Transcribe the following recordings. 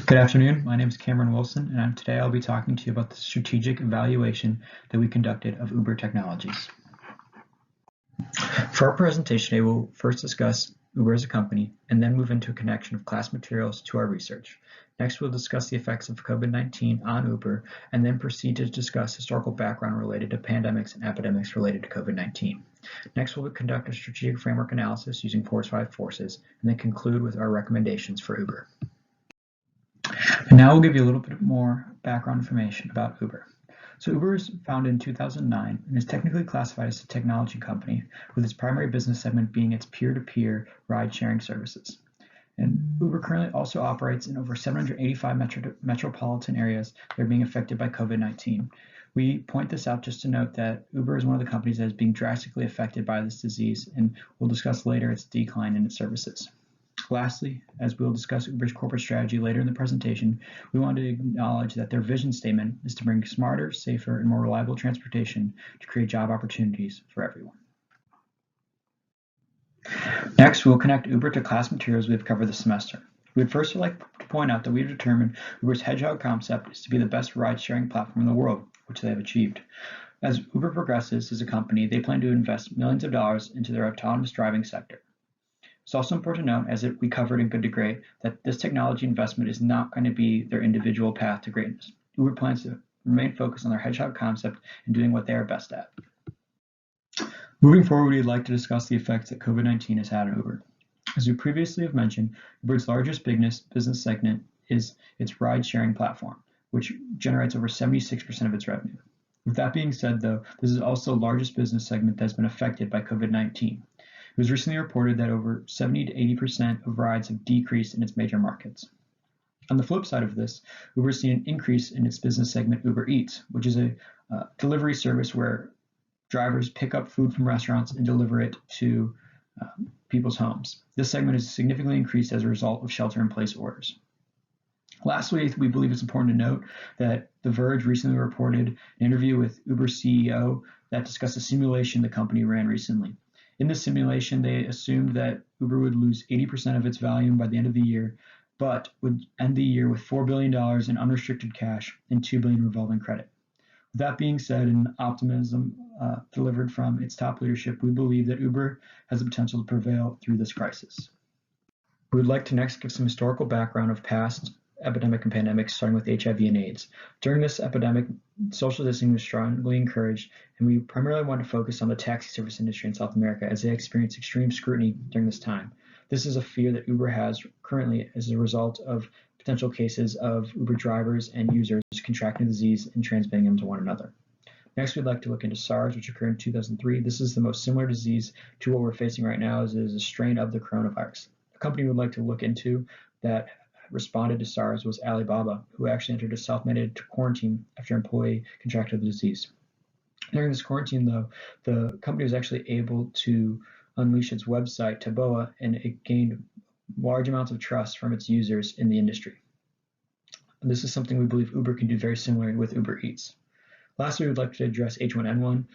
Good afternoon. My name is Cameron Wilson, and today I'll be talking to you about the strategic evaluation that we conducted of Uber Technologies. For our presentation today, we'll first discuss Uber as a company and then move into a connection of class materials to our research. Next, we'll discuss the effects of COVID-19 on Uber and then proceed to discuss historical background related to pandemics and epidemics related to COVID-19. Next, we'll conduct a strategic framework analysis using Ford's 5 forces and then conclude with our recommendations for Uber. And now we'll give you a little bit more background information about Uber. So Uber was founded in 2009 and is technically classified as a technology company, with its primary business segment being its peer-to-peer ride-sharing services. And Uber currently also operates in over 785 metropolitan areas that are being affected by COVID-19. We point this out just to note that Uber is one of the companies that is being drastically affected by this disease, and we'll discuss later its decline in its services. Lastly, as we'll discuss Uber's corporate strategy later in the presentation, we want to acknowledge that their vision statement is to bring smarter, safer, and more reliable transportation to create job opportunities for everyone. Next, we'll connect Uber to class materials we've covered this semester. We would first like to point out that we've determined Uber's Hedgehog concept is to be the best ride-sharing platform in the world, which they have achieved. As Uber progresses as a company, they plan to invest millions of dollars into their autonomous driving sector. It's also important to note, as we covered in Good to Great, that this technology investment is not going to be their individual path to greatness. Uber plans to remain focused on their Hedgehog concept and doing what they are best at. Moving forward, we'd like to discuss the effects that COVID-19 has had on Uber. As we previously have mentioned, Uber's largest business segment is its ride-sharing platform, which generates over 76% of its revenue. With that being said, though, this is also the largest business segment that has been affected by COVID-19. It was recently reported that over 70 to 80% of rides have decreased in its major markets. On the flip side of this, Uber has seen an increase in its business segment Uber Eats, which is a delivery service where drivers pick up food from restaurants and deliver it to people's homes. This segment has significantly increased as a result of shelter-in-place orders. Lastly, we believe it's important to note that The Verge recently reported an interview with Uber's CEO that discussed a simulation the company ran recently. In this simulation, they assumed that Uber would lose 80% of its volume by the end of the year, but would end the year with $4 billion in unrestricted cash and $2 billion revolving credit. With that being said, and optimism delivered from its top leadership, we believe that Uber has the potential to prevail through this crisis. We would like to next give some historical background of past epidemic and pandemics, starting with HIV and AIDS. During this epidemic, social distancing was strongly encouraged, and we primarily want to focus on the taxi service industry in South America as they experience extreme scrutiny during this time. This is a fear that Uber has currently as a result of potential cases of Uber drivers and users contracting the disease and transmitting them to one another. Next, we'd like to look into SARS, which occurred in 2003. This is the most similar disease to what we're facing right now, as it is a strain of the coronavirus. A company we'd like to look into that responded to SARS was Alibaba, who actually entered a self-mandated quarantine after an employee contracted the disease. During this quarantine, though, the company was actually able to unleash its website, Taboa, and it gained large amounts of trust from its users in the industry. And this is something we believe Uber can do very similarly with Uber Eats. Lastly, we would like to address H1N1.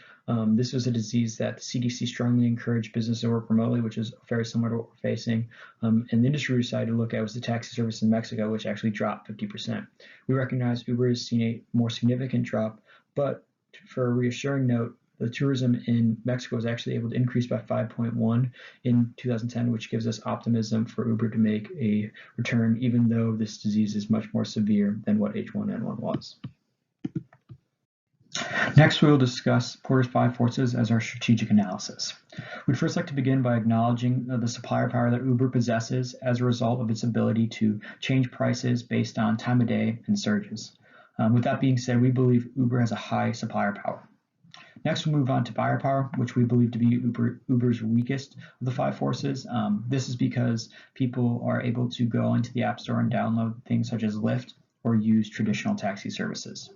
This was a disease that the CDC strongly encouraged business to work remotely, which is very similar to what we're facing. And the industry we decided to look at was the taxi service in Mexico, which actually dropped 50%. We recognize Uber has seen a more significant drop, but for a reassuring note, the tourism in Mexico was actually able to increase by 5.1 in 2010, which gives us optimism for Uber to make a return, even though this disease is much more severe than what H1N1 was. Next, we will discuss Porter's 5 forces as our strategic analysis. We'd first like to begin by acknowledging the supplier power that Uber possesses as a result of its ability to change prices based on time of day and surges. With that being said, we believe Uber has a high supplier power. Next, we'll move on to buyer power, which we believe to be Uber's weakest of the 5 forces. This is because people are able to go into the App Store and download things such as Lyft or use traditional taxi services.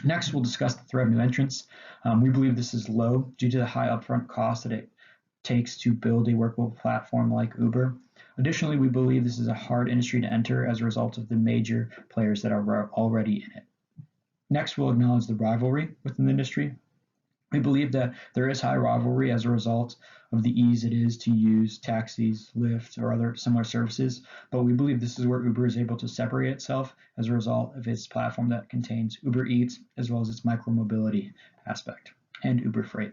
Next, we'll discuss the threat of new entrants. We believe this is low due to the high upfront cost that it takes to build a workable platform like Uber. Additionally, we believe this is a hard industry to enter as a result of the major players that are already in it. Next, we'll acknowledge the rivalry within the industry. We believe that there is high rivalry as a result of the ease it is to use taxis, Lyft, or other similar services, but we believe this is where Uber is able to separate itself as a result of its platform that contains Uber Eats as well as its micromobility aspect and Uber Freight.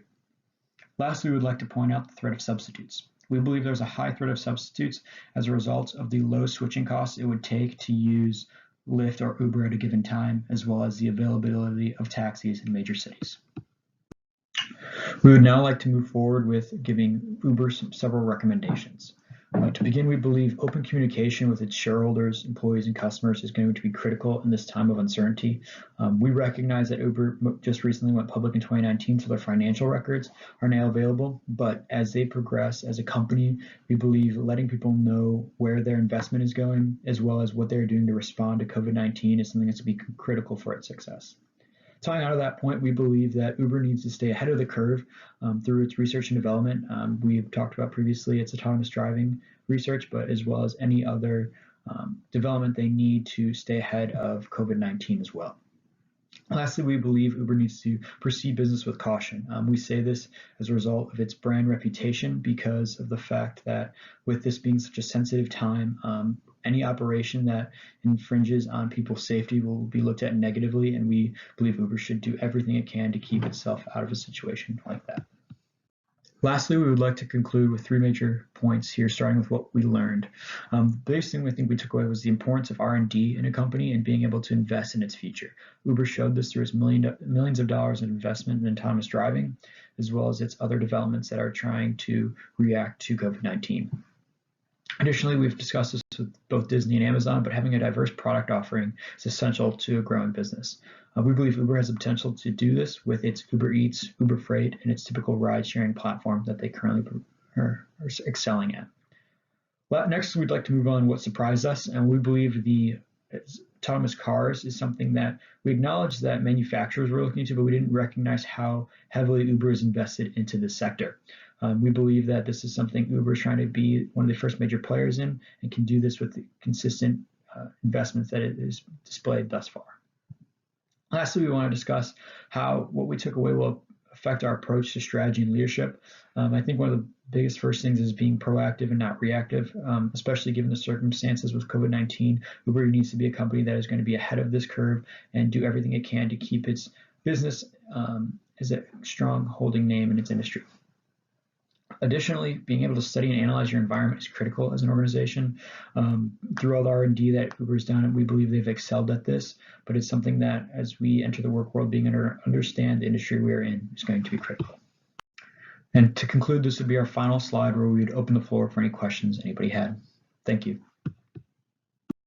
Lastly, we would like to point out the threat of substitutes. We believe there's a high threat of substitutes as a result of the low switching costs it would take to use Lyft or Uber at a given time, as well as the availability of taxis in major cities. We would now like to move forward with giving Uber several recommendations. To begin, we believe open communication with its shareholders, employees, and customers is going to be critical in this time of uncertainty. We recognize that Uber just recently went public in 2019, so their financial records are now available. But as they progress as a company, we believe letting people know where their investment is going, as well as what they're doing to respond to COVID-19, is something that's going to be critical for its success. Tying out of that point, we believe that Uber needs to stay ahead of the curve through its research and development. We've talked about previously its autonomous driving research, but as well as any other development they need to stay ahead of COVID-19 as well. Lastly, we believe Uber needs to proceed business with caution. We say this as a result of its brand reputation because of the fact that with this being such a sensitive time, any operation that infringes on people's safety will be looked at negatively, and we believe Uber should do everything it can to keep itself out of a situation like that. Lastly, we would like to conclude with three major points here, starting with what we learned. The biggest thing I think we took away was the importance of R&D in a company and being able to invest in its future. Uber showed this through its millions of dollars in investment in autonomous driving, as well as its other developments that are trying to react to COVID-19. Additionally, we've discussed this with both Disney and Amazon, but having a diverse product offering is essential to a growing business. We believe Uber has the potential to do this with its Uber Eats, Uber Freight, and its typical ride-sharing platform that they currently are excelling at. Next, we'd like to move on to what surprised us, and we believe the autonomous cars is something that we acknowledge that manufacturers were looking into, but we didn't recognize how heavily Uber is invested into this sector. We believe that this is something Uber is trying to be one of the first major players in and can do this with the consistent investments that it has displayed thus far. Lastly, we want to discuss how what we took away will affect our approach to strategy and leadership. I think one of the biggest first things is being proactive and not reactive, especially given the circumstances with COVID-19. Uber needs to be a company that is going to be ahead of this curve and do everything it can to keep its business as a strong holding name in its industry. Additionally, being able to study and analyze your environment is critical as an organization. Through all the R&D that Uber's done, we believe they've excelled at this, but it's something that as we enter the work world, being able to understand the industry we're in is going to be critical. And to conclude, this would be our final slide where we would open the floor for any questions anybody had. Thank you.